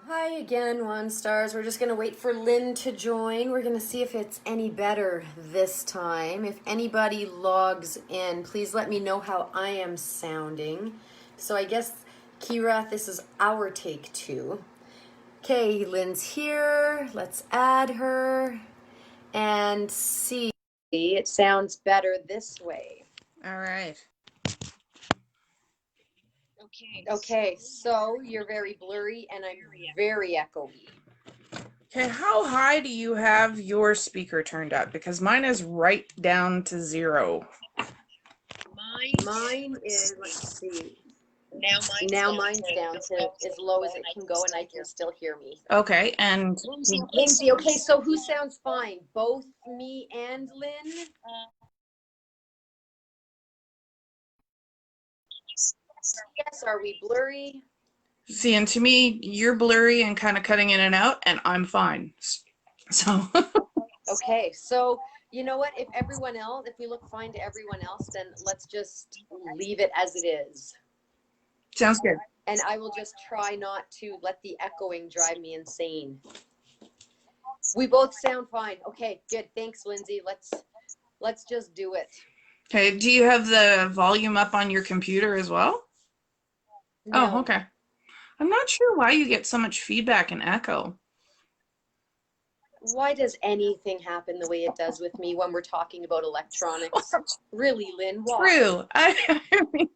Hi again, One Stars. We're just going to wait for Lynn to join. We're going to see if it's any better this time. If anybody logs in, please let me know how I am sounding. So I guess, Kira, this is our take two. Okay, Lynn's here. Let's add her and see. It sounds better this way. All right. Okay, so you're very blurry and I'm very echoey. Okay, how high do you have your speaker turned up? Because mine is right down to 0. Mine is, let's see. Now mine's down to as low as it can go, and I can still hear me. Okay, and Lindsay, okay, so who sounds fine? Both me and Lynn? Yes, are we blurry? see, and to me, you're blurry and kind of cutting in and out, and I'm fine. So, Okay, so you know what? If we look fine to everyone else, then let's just leave it as it is. sounds good. And I will just try not to let the echoing drive me insane. We both sound fine. Okay, good. Thanks, Lindsay. Let's just do it. Okay, do you have the volume up on your computer as well? No. Oh, okay. I'm not sure why you get so much feedback and echo. Why does anything happen the way it does with me when we're talking about electronics? Really, Lynn, why? True. I mean,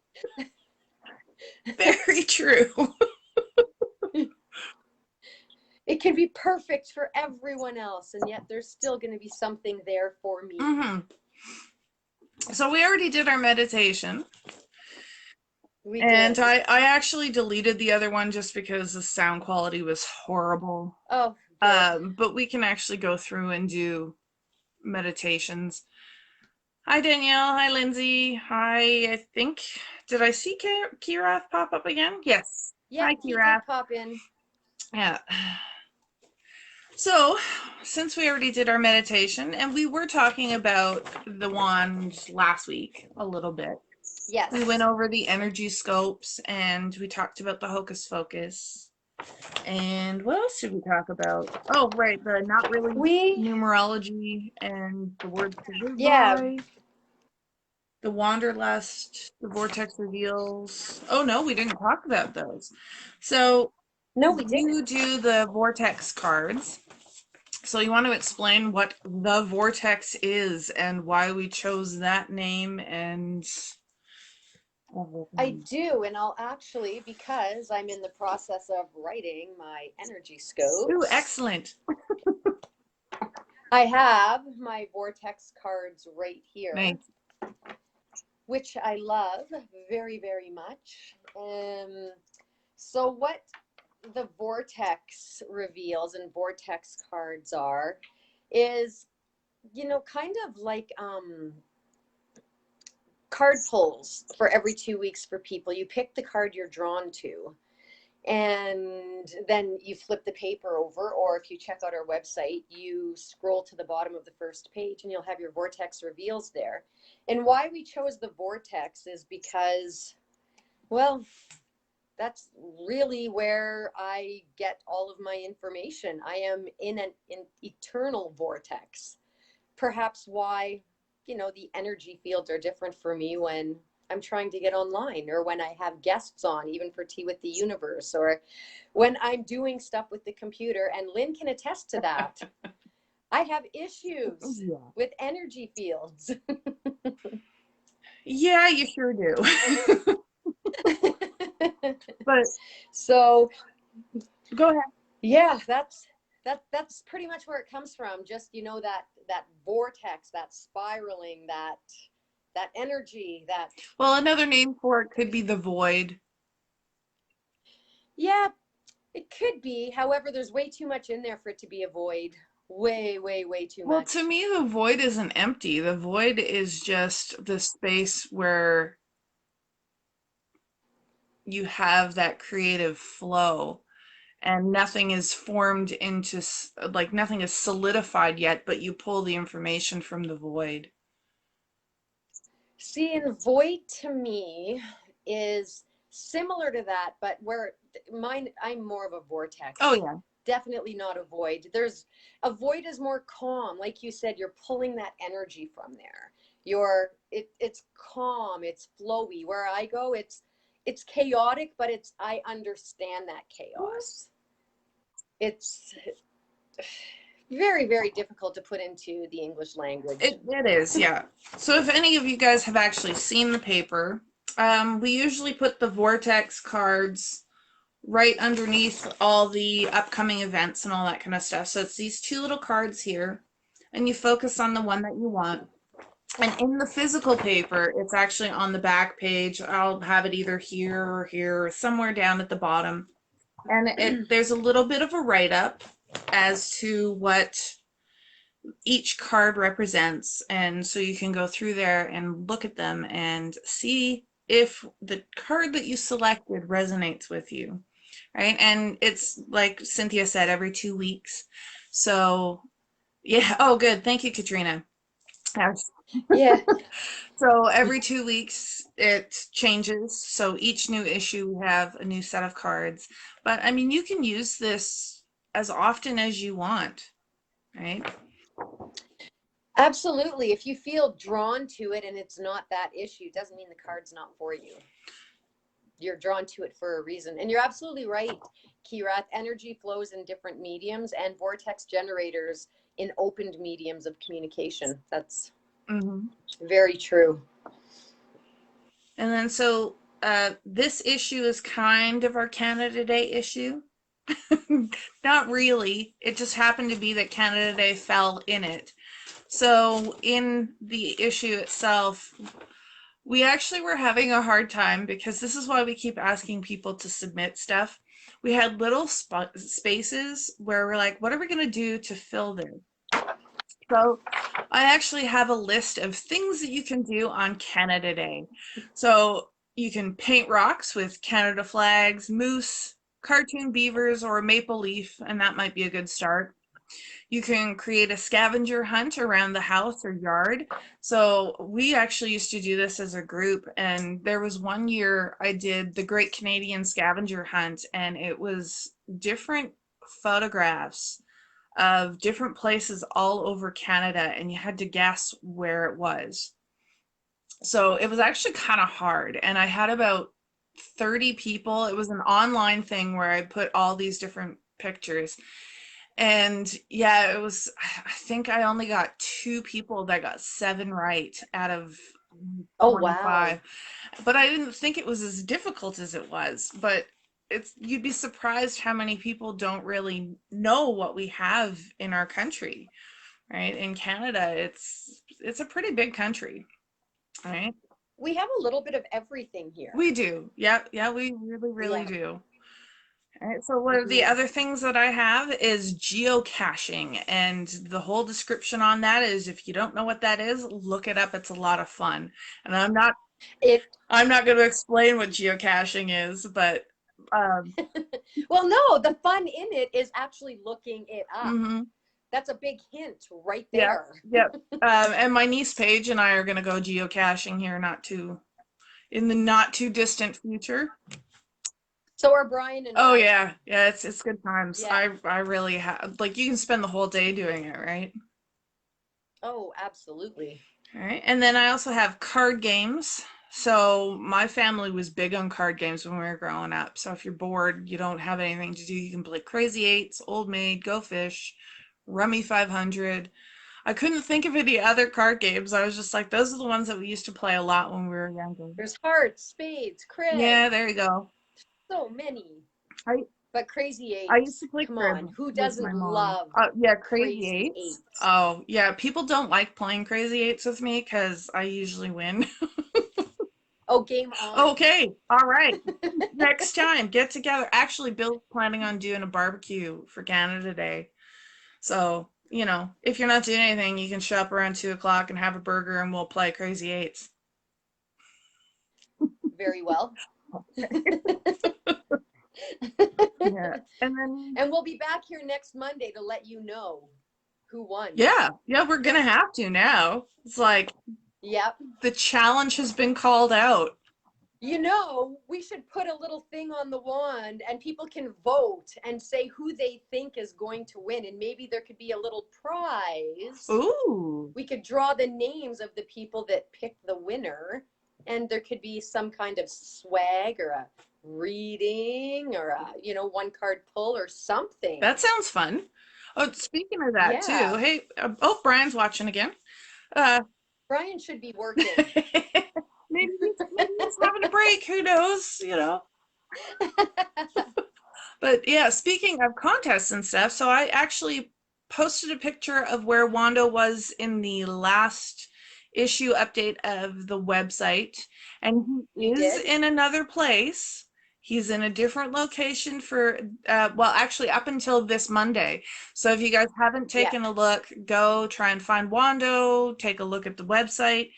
very true. It can be perfect for everyone else, and yet there's still going to be something there for me. So we already did our meditation. We And did. I actually deleted the other one just because the sound quality was horrible. Oh, good. But we can actually go through and do meditations. Hi, Danielle. Hi, Lindsay. Hi, I think, did I see Kirath pop up again? Yes. Yeah, Hi, he Kirath. did pop in. Yeah. So, since we already did our meditation, and we were talking about the wand last week a little bit. Yes. We went over the energy scopes and we talked about the hocus pocus. And what else did we talk about? Oh, right, the not really numerology and the word to live by. The wanderlust, the vortex reveals. Oh no, we didn't talk about those. So no, we didn't. You do the vortex cards. So you want to explain what the vortex is and why we chose that name and I do, and I'll actually, because I'm in the process of writing my energy scopes. Ooh, excellent. I have my vortex cards right here. Nice. Which I love very, very much. So what the vortex reveals and vortex cards are is, kind of like card pulls for every 2 weeks for people. You pick the card you're drawn to, and then you flip the paper over, or if you check out our website, you scroll to the bottom of the first page and you'll have your vortex reveals there. And why we chose the vortex is because, well, that's really where I get all of my information. I am in an eternal vortex. Perhaps why, the energy fields are different for me when I'm trying to get online, or when I have guests on, even for Tea with the Universe, or when I'm doing stuff with the computer. And Lynn can attest to that. I have issues with energy fields. Yeah, you sure do. But so go ahead. Yeah, that's pretty much where it comes from. Just, that vortex, that spiraling, that energy, that. Well, another name for it could be the void. Yeah, it could be. However, there's way too much in there for it to be a void. Way, way, way too much. Well, to me, the void isn't empty. The void is just the space where you have that creative flow and nothing is formed into, like, nothing is solidified yet, but you pull the information from the void. See, and void to me is Similar to that, but where mine, I'm more of a vortex. Oh yeah. Definitely not a void. A void is more calm. Like you said, you're pulling that energy from there. It's calm, it's flowy. Where I go, it's chaotic, but I understand that chaos. It's very, very difficult to put into the English language. It is, yeah. So if any of you guys have actually seen the paper, we usually put the vortex cards right underneath all the upcoming events and all that kind of stuff. So it's these two little cards here, and you focus on the one that you want. And in the physical paper, it's actually on the back page. I'll have it either here or here, or somewhere down at the bottom. And there's a little bit of a write-up as to what each card represents. And so you can go through there and look at them and see if the card that you selected resonates with you. Right. And it's like Cynthia said, every 2 weeks. So yeah. Oh, good. Thank you, Katrina. Yeah. So every 2 weeks it changes. So each new issue we have a new set of cards. But I mean, you can use this as often as you want, right? Absolutely. If you feel drawn to it and it's not that issue, it doesn't mean the card's not for you. You're drawn to it for a reason. And you're absolutely right, Kira. Energy flows in different mediums, and vortex generators in opened mediums of communication. That's very true. And then so this issue is kind of our Canada Day issue. Not really. It just happened to be that Canada Day fell in it. So in the issue itself, we actually were having a hard time, because this is why we keep asking people to submit stuff. We had little spaces where we're like, what are we going to do to fill this? So I actually have a list of things that you can do on Canada Day. So you can paint rocks with Canada flags, moose, cartoon beavers, or a maple leaf, and that might be a good start. You can create a scavenger hunt around the house or yard. So we actually used to do this as a group, and there was one year I did the Great Canadian Scavenger Hunt, and it was different photographs of different places all over Canada, and you had to guess where it was. So it was actually kind of hard, and I had about 30 people. It was an online thing where I put all these different pictures. And yeah, I think I only got 2 people that got 7 right out of 25. Oh, wow. But I didn't think it was as difficult as it was. But you'd be surprised how many people don't really know what we have in our country, right? In Canada, it's a pretty big country, right? We have a little bit of everything here. We do. Yeah, we really do. All right, so one of the other things that I have is geocaching, and the whole description on that is, if you don't know what that is, look it up. It's a lot of fun. And I'm not going to explain what geocaching is, but well, no, the fun in it is actually looking it up. Mm-hmm. That's a big hint right there. Yep. And my niece Paige and I are going to go geocaching here in the not too distant future. So are Brian and Oh yeah, it's good times. Yeah. I really have, like, you can spend the whole day doing it, right? Oh, absolutely. All right, and then I also have card games. So my family was big on card games when we were growing up. So if you're bored, you don't have anything to do, you can play Crazy Eights, Old Maid, Go Fish, Rummy 500. I couldn't think of any other card games. I was just like, those are the ones that we used to play a lot when we were younger. There's hearts, spades, crib. Yeah, there you go. So many. But Crazy Eights. I used to play Come on, who doesn't love? Yeah, Crazy Eights. Oh yeah, people don't like playing Crazy Eights with me because I usually win. Oh, game on. Okay, all right. Next time, get together. Actually, Bill's planning on doing a barbecue for Canada Day. So, if you're not doing anything, you can show up around 2:00 and have a burger, and we'll play Crazy Eights. Very well. Yeah. And we'll be back here next Monday to let you know who won. Yeah, we're gonna have to now. It's like, yep, the challenge has been called out. You know, we should put a little thing on the wand and people can vote and say who they think is going to win. And maybe there could be a little prize. Ooh. We could draw the names of the people that pick the winner. And there could be some kind of swag or a reading or a, you know, one card pull or something. That sounds fun. Oh, speaking of that Yeah. too. Hey, oh, Brian's watching again. Brian should be working. maybe he's having a break. Who knows? You know. But yeah, speaking of contests and stuff, so I actually posted a picture of where Wando was in the last issue update of the website, and he is in another place. He's in a different location for, well, actually up until this Monday. So if you guys haven't taken a look, go try and find Wando, take a look at the website,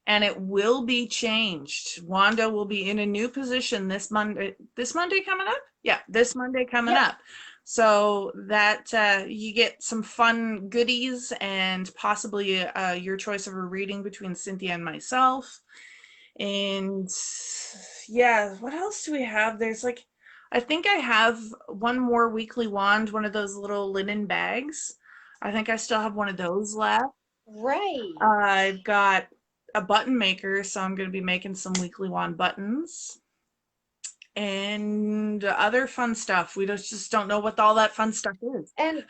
and it will be changed. Wando will be in a new position this Monday. This Monday coming up? Yeah, this Monday coming up. So that you get some fun goodies and possibly your choice of a reading between Cynthia and myself. And yeah, what else do we have? There's like, I think I have one more weekly wand, one of those little linen bags. I think I still have one of those left. Right. I've got a button maker, so I'm going to be making some weekly wand buttons and other fun stuff. We just don't know what all that fun stuff is. And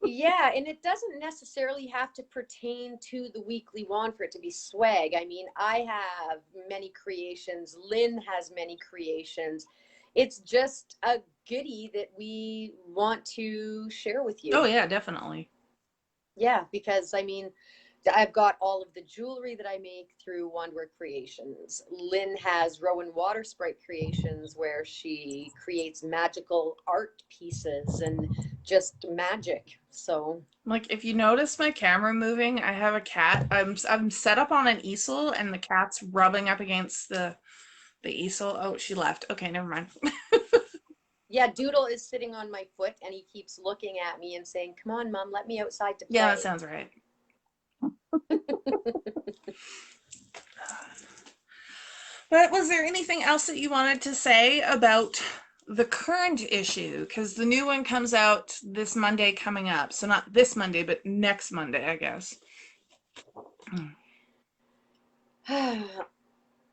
yeah, and it doesn't necessarily have to pertain to the weekly wand for it to be swag. I mean, I have many creations. Lynn has many creations. It's just a goodie that we want to share with you. Oh yeah, definitely. Yeah, because I mean, I've got all of the jewelry that I make through Wandwork Creations. Lynn has Rowan Water Sprite Creations, where she creates magical art pieces and just magic. So, like, if you notice my camera moving, I have a cat. I'm set up on an easel, and the cat's rubbing up against the easel. Oh, she left. Okay, never mind. yeah, Doodle is sitting on my foot, and he keeps looking at me and saying, "Come on, Mom, let me outside to play." Yeah, that sounds right. But was there anything else that you wanted to say about the current issue? Because the new one comes out this Monday coming up. So not this Monday, but next Monday, I guess. I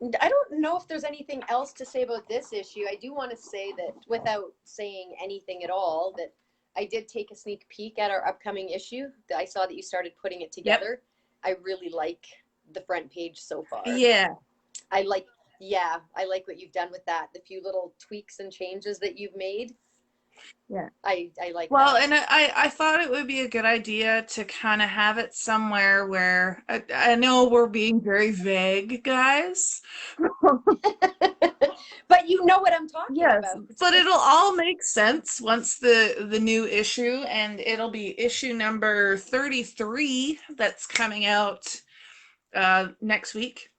don't know if there's anything else to say about this issue. I do want to say that without saying anything at all, that I did take a sneak peek at our upcoming issue. I saw that you started putting it together. Yep. I really like the front page so far. Yeah. I like what you've done with that. The few little tweaks and changes that you've made. Yeah. I like well, that. And I thought it would be a good idea to kind of have it somewhere where I know we're being very vague, guys. But you know what I'm talking about. But it'll all make sense once the new issue, and it'll be issue number 33 that's coming out next week.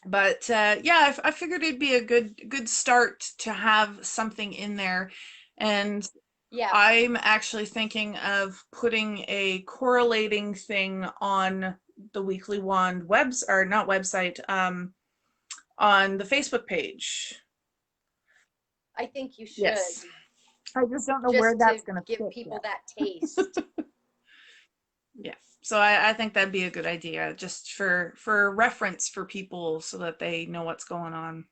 But yeah, I figured it'd be a good start to have something in there. And yeah, I'm actually thinking of putting a correlating thing on the Weekly Wand website, on the Facebook page. I think you should. Yes. I just don't know where that's going to give people that taste. Yeah. So I think that'd be a good idea, just for reference for people, so that they know what's going on.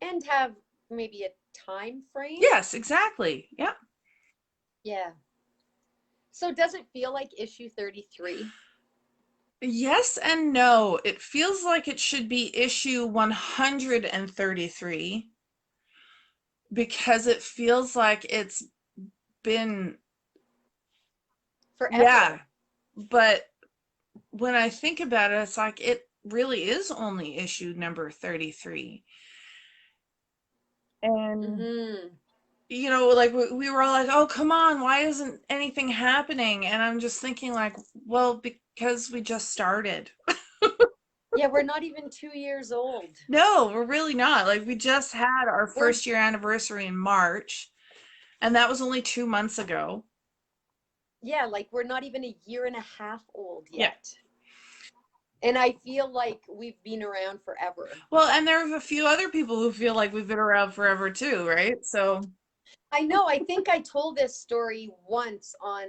And have maybe a time frame. Yes, exactly. Yeah. Yeah. So does it feel like issue 33? Yes and no. It feels like it should be issue 133, because it feels like it's been forever. Yeah. But when I think about it, it's like it really is only issue number 33. And you know, like we were all like, oh, come on, why isn't anything happening? And I'm just thinking, like, well, because we just started. Yeah, we're not even 2 years old. No, we're really not. Like, we just had our first year anniversary in March, and that was only 2 months ago. Yeah, like we're not even a year and a half old yet. And I feel like we've been around forever. Well, and there's a few other people who feel like we've been around forever too, right? So I know. I think I told this story once on,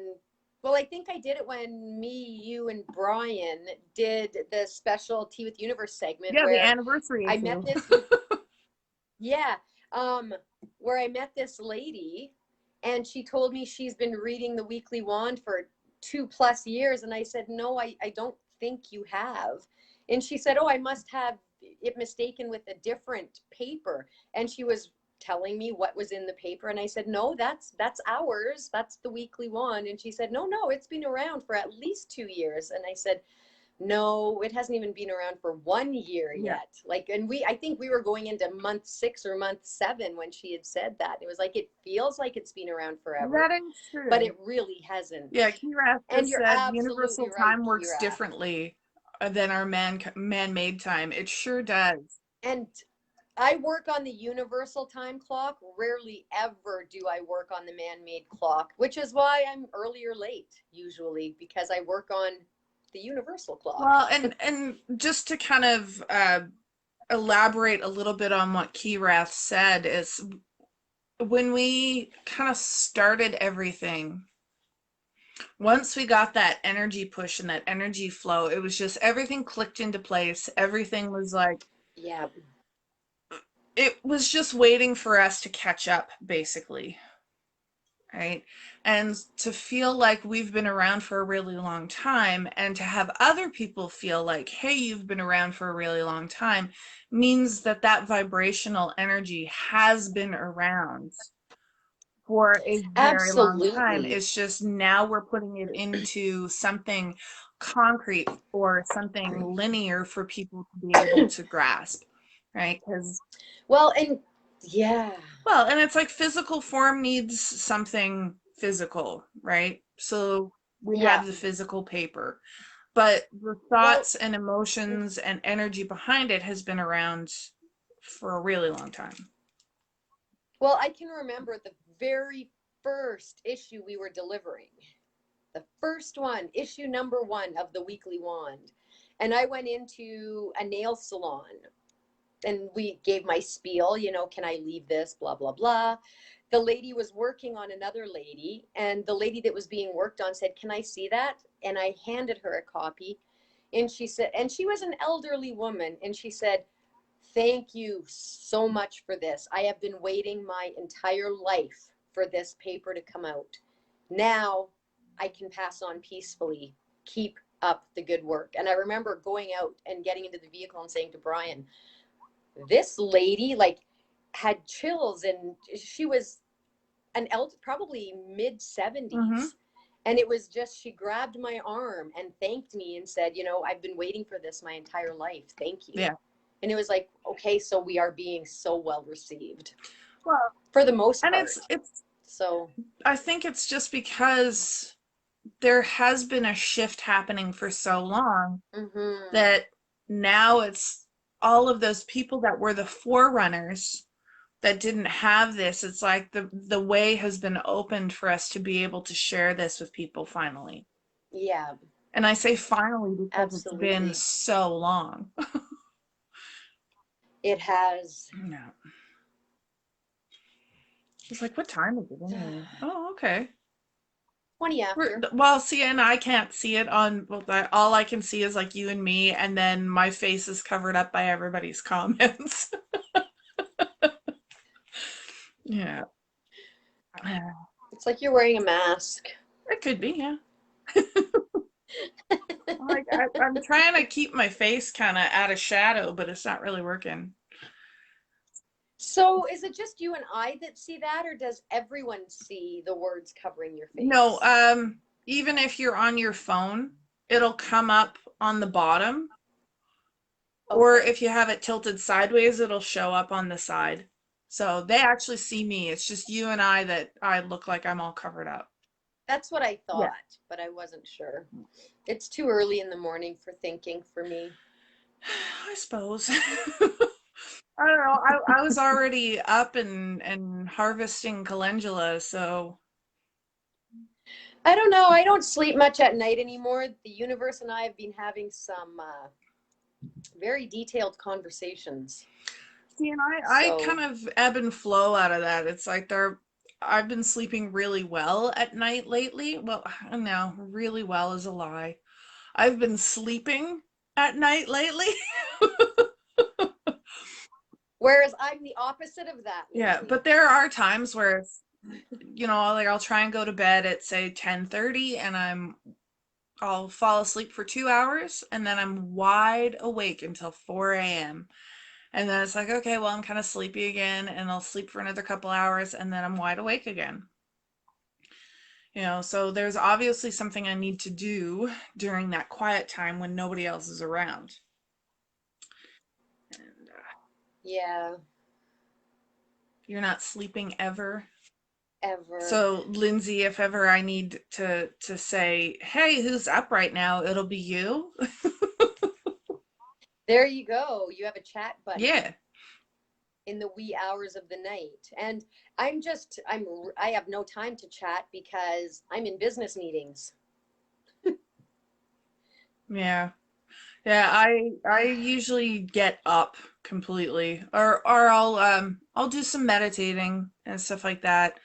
well, I think I did it when me, you, and Brian did the special Tea with Universe segment yeah, the where anniversary I met issue. this, yeah, um, where I met this lady and she told me she's been reading the Weekly Wand for 2+ years. And I said, no, I don't think you have. And she said, oh, I must have it mistaken with a different paper. And she was telling me what was in the paper. And I said, no, that's ours. That's the Weekly Wand. And she said, no, it's been around for at least 2 years. And I said, no, it hasn't even been around for 1 year Yeah. yet. Like, and I think we were going into month 6 or month 7 when she had said that. It was like, it feels like it's been around forever, That is true. but it really hasn't. Yeah, Kirath And just you're said absolutely universal right, time works Kira. differently than our man-made time. It sure does. And I work on the universal time clock. Rarely ever do I work on the man-made clock, which is why I'm early or late usually, because I work on the universal clock. Well, and just to kind of elaborate a little bit on what Kirath said is when we kind of started everything, once we got that energy push and that energy flow, it was just everything clicked into place. Everything was like, Yeah. it was just waiting for us to catch up, basically. Right? And to feel like we've been around for a really long time and to have other people feel like, hey, you've been around for a really long time means that that vibrational energy has been around for a very long time. Absolutely. It's just now we're putting it into something concrete or something linear for people to be able to grasp, right? Because Well, and yeah. well, and it's like physical form needs something physical, right? So we Yeah. have the physical paper, but the Well, thoughts and emotions and energy behind it has been around for a really long time. well, I can remember the very first issue we were delivering. The first one, issue number 1 of the Weekly Wand. And I went into a nail salon and we gave my spiel, can I leave this, blah, blah, blah. The lady was working on another lady, and the lady that was being worked on said, can I see that? And I handed her a copy. And she said, and she was an elderly woman, and she said, thank you so much for this. I have been waiting my entire life for this paper to come out. Now I can pass on peacefully. Keep up the good work. And I remember going out and getting into the vehicle and saying to Brian, this lady like had chills, and she was an elder, probably mid 70s. Mm-hmm. And it was just, she grabbed my arm and thanked me and said, I've been waiting for this my entire life. Thank you. Yeah. And it was like, okay, so we are being so well received. Well, for the most and part. it's so I think it's just because there has been a shift happening for so long that now it's all of those people that were the forerunners that didn't have this. It's like the way has been opened for us to be able to share this with people finally. Yeah. And I say finally because Absolutely. It's been so long. It has. No. It's like, what time is it anyway? Oh, okay. 20 after. Well, see, and I can't see it on, well, all I can see is like you and me, and then my face is covered up by everybody's comments. Yeah. It's like you're wearing a mask. It could be, yeah. Like I'm trying to keep my face kind of out of shadow, but it's not really working. So is it just you and I that see that, or does everyone see the words covering your face? No, even if you're on your phone, it'll come up on the bottom. Okay. Or if you have it tilted sideways, it'll show up on the side. So they actually see me. It's just you and I that I look like I'm all covered up. That's what I thought, but I wasn't sure. It's too early in the morning for thinking for me. I suppose. I don't know. I was already up and harvesting calendula, so. I don't know. I don't sleep much at night anymore. The universe and I have been having some very detailed conversations. See, and I So, kind of ebb and flow out of that. It's like I've been sleeping really well at night lately. Well, no, really well is a lie. I've been sleeping at night lately. whereas I'm the opposite of that, Yeah, Lindsay. but there are times where it's, like I'll try and go to bed at say 10:30 and I'll fall asleep for 2 hours and then I'm wide awake until 4 a.m. And then it's like, okay, well, I'm kind of sleepy again, and I'll sleep for another couple hours, and then I'm wide awake again. So there's obviously something I need to do during that quiet time when nobody else is around. And Yeah, you're not sleeping ever. ever. So, Lindsay, if ever I need to say, "Hey, who's up right now?" It'll be you. There you go. You have a chat buddy Yeah. in the wee hours of the night. And I have no time to chat because I'm in business meetings. Yeah. Yeah, I usually get up completely, or I'll do some meditating and stuff like that.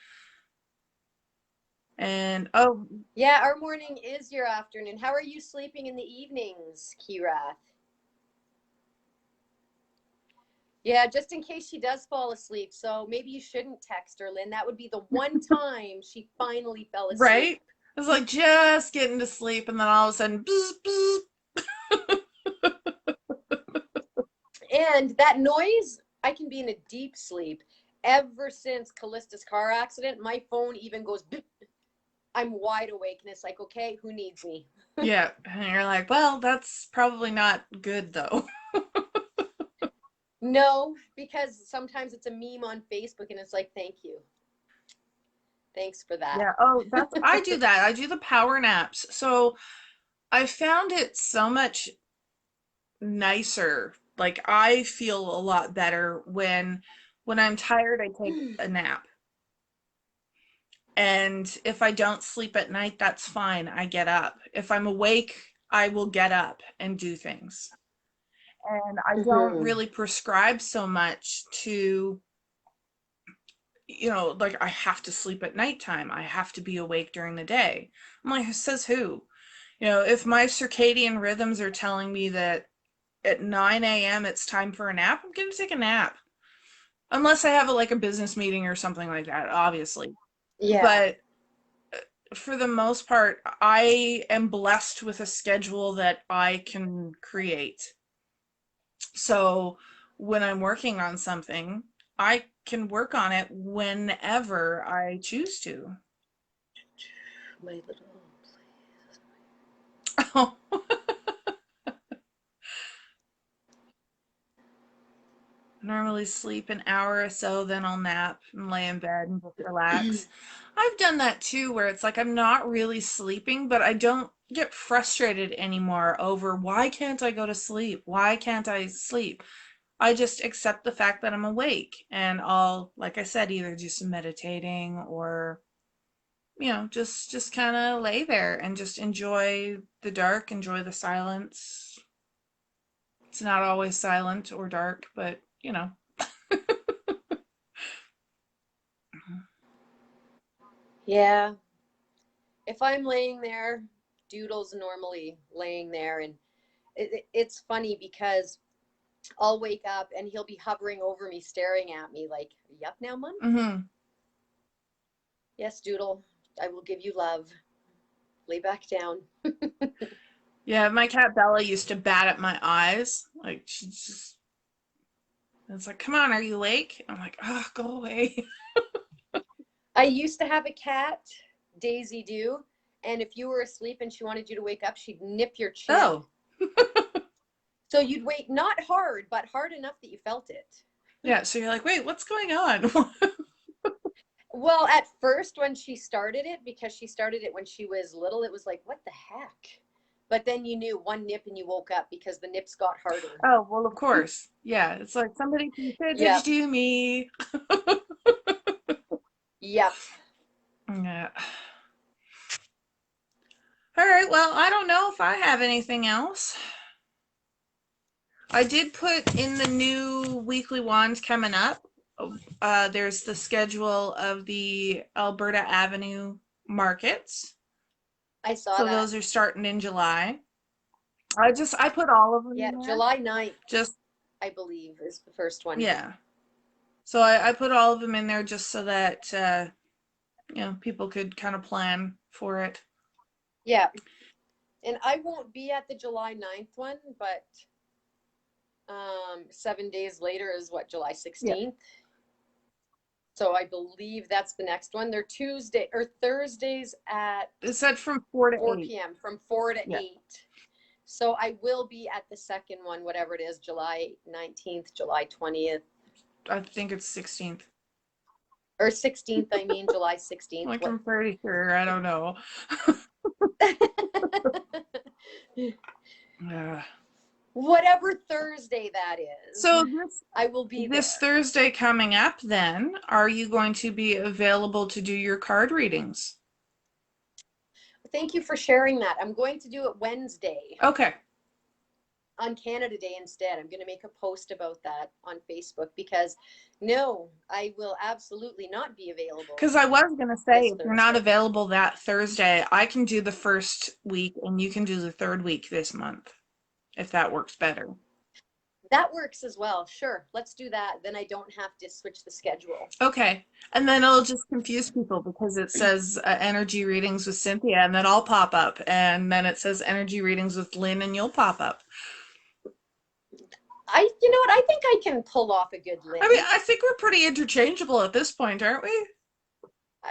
And oh, Yeah, our morning is your afternoon. How are you sleeping in the evenings, Kirath? Yeah, just in case she does fall asleep. So maybe you shouldn't text her, Lynn. That would be the one time she finally fell asleep. right? It's like just getting to sleep, and then all of a sudden, bzz, bzz. And that noise, I can be in a deep sleep. Ever since Callista's car accident, my phone even goes, beep. I'm wide awake and it's like, okay, who needs me? Yeah, and you're like, well, that's probably not good though. No, because sometimes it's a meme on Facebook and it's like, thank you. Thanks for that. Yeah. Oh, I do that. I do the power naps. So I found it so much nicer. Like I feel a lot better when I'm tired, I take a nap. And if I don't sleep at night, that's fine. I get up. If I'm awake, I will get up and do things. And I don't Mm-hmm. really prescribe so much to, like I have to sleep at nighttime. I have to be awake during the day. I'm like, says who? If my circadian rhythms are telling me that at 9 a.m. it's time for a nap, I'm going to take a nap. Unless I have a business meeting or something like that, obviously. Yeah. But for the most part, I am blessed with a schedule that I can create. So when I'm working on something, I can work on it whenever I choose to. My little. Oh, normally sleep an hour or so, then I'll nap and lay in bed and just relax. I've done that too, where it's like I'm not really sleeping, but I don't get frustrated anymore over why can't I go to sleep? Why can't I sleep? I just accept the fact that I'm awake and I'll, like I said, either do some meditating or, just kind of lay there and just enjoy the dark, enjoy the silence. It's not always silent or dark, but Yeah. If I'm laying there, Doodle's normally laying there. And it's funny because I'll wake up and he'll be hovering over me, staring at me like, are you up now, Mom? Mm-hmm. Yes, Doodle. I will give you love. Lay back down. Yeah, my cat Bella used to bat at my eyes. Like she just, it's like, come on, are you awake? I'm like, oh, go away. I used to have a cat, Daisy Doo, and if you were asleep and she wanted you to wake up, she'd nip your chin. Oh, So you'd wake not hard, but hard enough that you felt it. yeah. So you're like, wait, what's going on? Well, at first when she started it, because she started it when she was little, it was like, what the heck? But then you knew one nip and you woke up because the nips got harder. Oh, well, of course. Yeah, it's like somebody said, did you Yep. do me? Yep. Yeah. All right, well, I don't know if I have anything else. I did put in the new weekly wands coming up. There's the schedule of the Alberta Avenue markets. I saw So that. those are starting in July. I put all of them Yeah, in there. July 9th, Just, I believe, is the first one. yeah. So I put all of them in there just so that, you know, people could kind of plan for it. Yeah. And I won't be at the July 9th one, but 7 days later is what, July 16th? Yeah. So I believe that's the next one. They're Tuesday or Thursdays at It said from 4 to 4 8. p.m. from 4 to Yeah. 8. So I will be at the second one, whatever it is, July 19th, July 20th. I think it's 16th. Or 16th, I mean, July 16th. Like, I'm pretty sure. I don't know. Whatever Thursday that is. So I will be this there. Thursday coming up, then, are you going to be available to do your card readings? Thank you for sharing that. I'm going to do it Wednesday. Okay. On Canada Day instead. I'm going to make a post about that on Facebook because no, I will absolutely not be available. Because I was going to say, if you're not available that Thursday, I can do the first week and you can do the third week this month, if that works better. That works as well. Sure. Let's do that. Then I don't have to switch the schedule. Okay. And then it'll just confuse people because it says energy readings with Cynthia and then I'll pop up. And then it says energy readings with Lynn and you'll pop up. You know what? I think I can pull off a good Lynn. I mean, I think we're pretty interchangeable at this point, aren't we?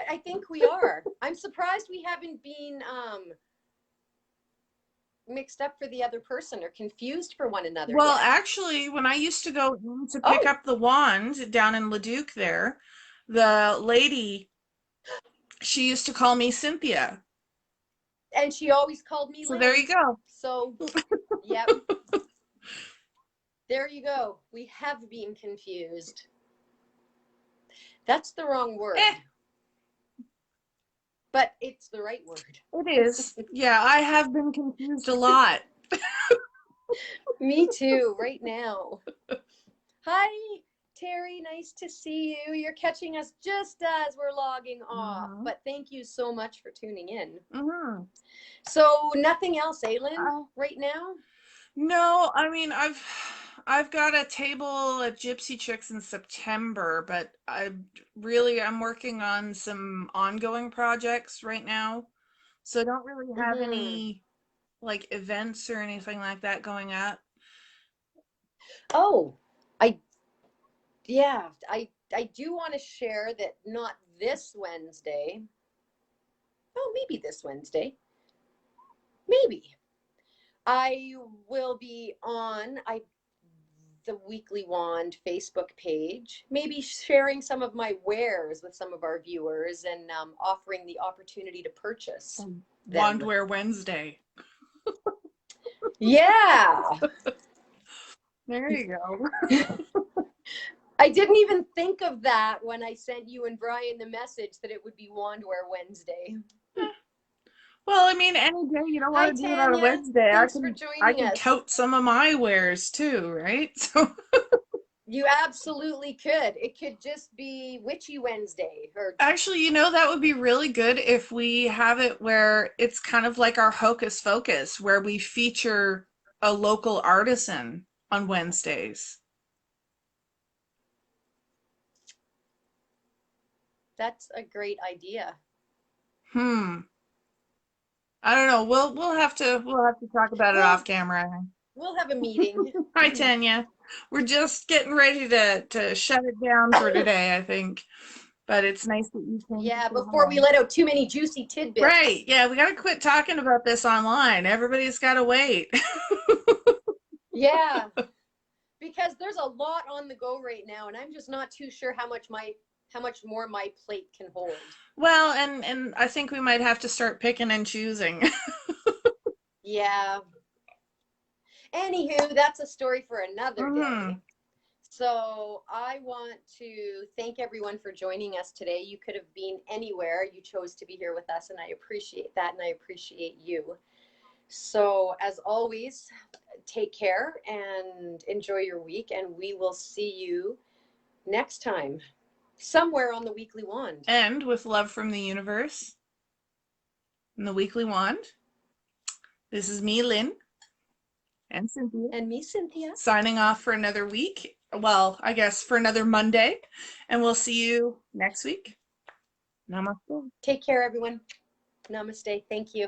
I think we are. I'm surprised we haven't been mixed up for the other person or confused for one another. Well, yet. actually, when I used to go in to pick up the wand down in Leduc there, the lady, she used to call me Cynthia. And she always called me So Lynn. there you go. So, yep. There you go. We have been confused. That's the wrong word. But it's the right word. It is. Yeah, I have been confused a lot. Me too, right now. Hi, Terry. Nice to see you. You're catching us just as we're logging off. But thank you so much for tuning in. So nothing else, Aylin, right now? No, I mean, I've got a table at Gypsy Chicks in September, but I'm working on some ongoing projects right now. So I don't really have any like events or anything like that going up. Oh, I do want to share that not this Wednesday. Oh, maybe this Wednesday. Maybe. I will be on the Weekly Wand Facebook page, maybe sharing some of my wares with some of our viewers and offering the opportunity to purchase. Wandwear Wednesday. Yeah. There you go. I didn't even think of that when I sent you and Brian the message that it would be Wandwear Wednesday. Well, I mean, any day you don't want to do it on a Wednesday, I can coat some of my wares too, right? So you absolutely could. It could just be Witchy Wednesday. Actually, you know, that would be really good if we have it where it's kind of like our Hocus Focus, where we feature a local artisan on Wednesdays. That's a great idea. I don't know. We'll have to talk about it off camera. We'll have a meeting. Hi, Tanya. We're just getting ready to shut it down for today, I think. But it's nice that you came. Yeah, before we let out too many juicy tidbits. Right. Yeah, we got to quit talking about this online. Everybody's got to wait. Yeah. Because there's a lot on the go right now, and I'm just not too sure how much more my plate can hold. Well, and I think we might have to start picking and choosing. Yeah. Anywho, that's a story for another day. So I want to thank everyone for joining us today. You could have been anywhere. You chose to be here with us, and I appreciate that, and I appreciate you. So as always, take care and enjoy your week, and we will see you next time somewhere on the Weekly Wand. And with love from the universe and the Weekly Wand, this is me, Lynn. And Cynthia. And me, Cynthia. Signing off for another week. Well, I guess for another Monday. And we'll see you next week. Namaste. Take care, everyone. Namaste. Thank you.